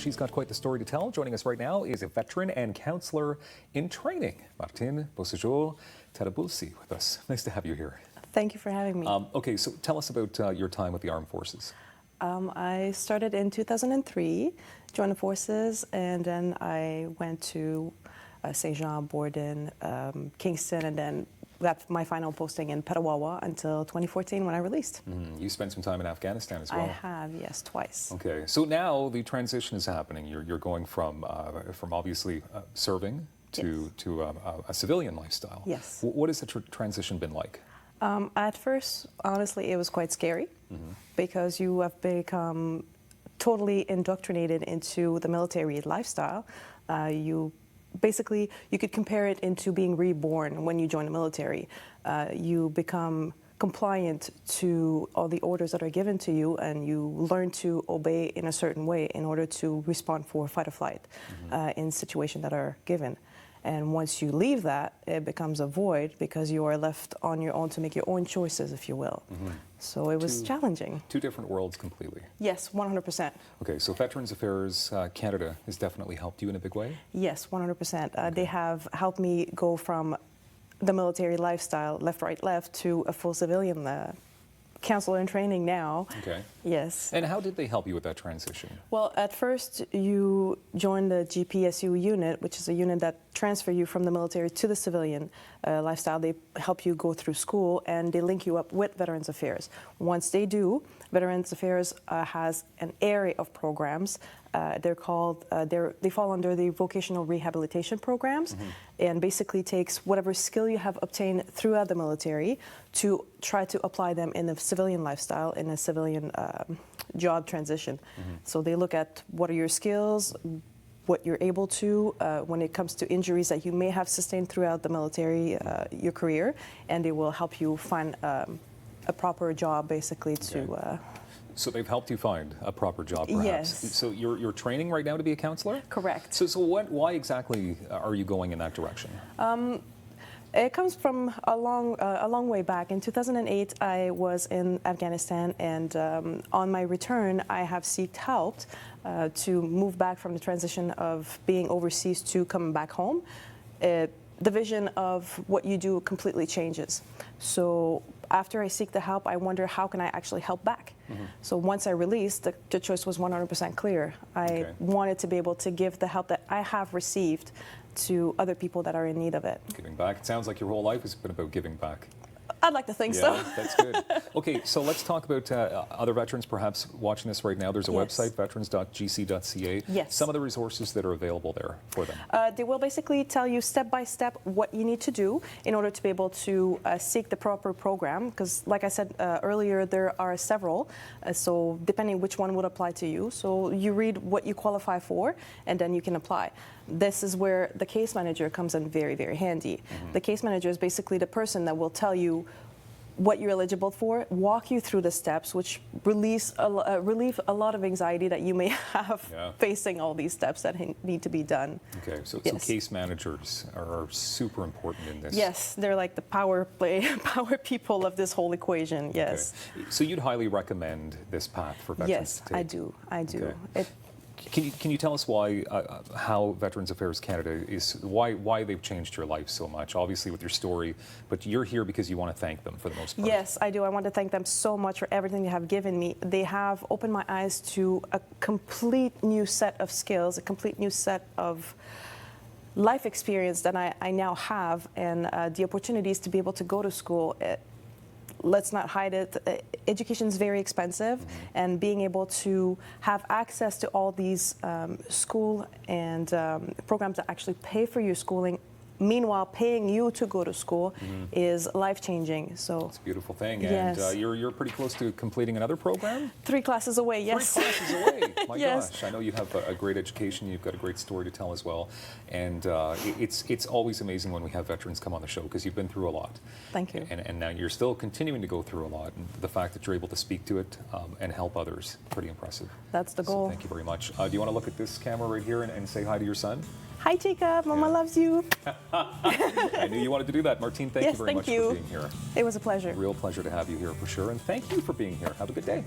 she's got quite the story to tell. Joining us right now is a veteran and counselor in training, Martine Beausejour Taraboulsi, with us. Nice to have you here. Thank you for having me. Okay, so tell us about your time with the Armed Forces. I started in 2003, joined the forces, and then I went to St. Jean, Borden, Kingston, and then got my final posting in Petawawa until 2014 when I released. You spent some time in Afghanistan as well. I have, yes, twice. Okay, so now the transition is happening. You're going from obviously serving to a civilian lifestyle. Yes. What has the transition been like? At first, honestly, it was quite scary because you have become totally indoctrinated into the military lifestyle. Basically, you could compare it into being reborn when you join the military. You become compliant to all the orders that are given to you, and you learn to obey in a certain way in order to respond for fight or flight in situations that are given. And once you leave that, it becomes a void because you are left on your own to make your own choices, if you will. So it was challenging. Two different worlds completely. Yes, 100%. Okay, so Veterans Affairs Canada has definitely helped you in a big way? Yes, 100%. They have helped me go from the military lifestyle, left, right, left, to a full civilian counselor in training now. Okay. Yes. And how did they help you with that transition? Well, at first you join the GPSU unit, which is a unit that transfer you from the military to the civilian lifestyle. They help you go through school and they link you up with Veterans Affairs. Once they do, Veterans Affairs has an array of programs. They're called, they fall under the vocational rehabilitation programs, and basically takes whatever skill you have obtained throughout the military to try to apply them in a civilian lifestyle, in a civilian job transition. So they look at what are your skills, what you're able to when it comes to injuries that you may have sustained throughout the military, your career, and they will help you find a proper job, basically, to... So they've helped you find a proper job, perhaps. Yes. So you're training right now to be a counselor? Correct. So why exactly are you going in that direction? It comes from a long way back. In 2008, I was in Afghanistan, and on my return, I have sought help to move back from the transition of being overseas to coming back home. The vision of what you do completely changes. So after I seek the help, I wonder how can I actually help back? So once I released, the choice was 100% clear. I wanted to be able to give the help that I have received to other people that are in need of it. Giving back. It sounds like your whole life has been about giving back. I'd like to think so. That's good. Okay, so let's talk about other veterans perhaps watching this right now. There's a website, veterans.gc.ca. Yes. Some of the resources that are available there for them. They will basically tell you step by step what you need to do in order to be able to seek the proper program, because like I said earlier, there are several, so depending which one would apply to you. So you read what you qualify for, and then you can apply. This is where the case manager comes in very, very handy. The case manager is basically the person that will tell you what you're eligible for, walk you through the steps, which relieve a lot of anxiety that you may have facing all these steps that need to be done. Okay, so case managers are super important in this. Yes, they're like the power people of this whole equation, yes. Okay. So you'd highly recommend this path for veterans yes, to take? I do. Okay. Can you tell us why, how Veterans Affairs Canada is, why they've changed your life so much? Obviously with your story, but you're here because you want to thank them for the most part. Yes, I do. I want to thank them so much for everything they have given me. They have opened my eyes to a complete new set of skills, a complete new set of life experience that I now have, and the opportunities to be able to go to school. Let's not hide it. Education is very expensive, and being able to have access to all these school and programs that actually pay for your schooling, meanwhile paying you to go to school, is life-changing. So it's a beautiful thing. Yes. And you're pretty close to completing another program? 3 classes away, yes. 3 classes away. My yes. gosh, I know you have a great education. You've got a great story to tell as well. And it's always amazing when we have veterans come on the show, because you've been through a lot. Thank you. And now you're still continuing to go through a lot. And the fact that you're able to speak to it and help others, pretty impressive. That's the goal. So thank you very much. Do you want to look at this camera right here and say hi to your son? Hi, Jacob. Mama loves you. I knew you wanted to do that. Martine, thank you very much for being here. It was a pleasure. A real pleasure to have you here for sure. And thank you for being here. Have a good day.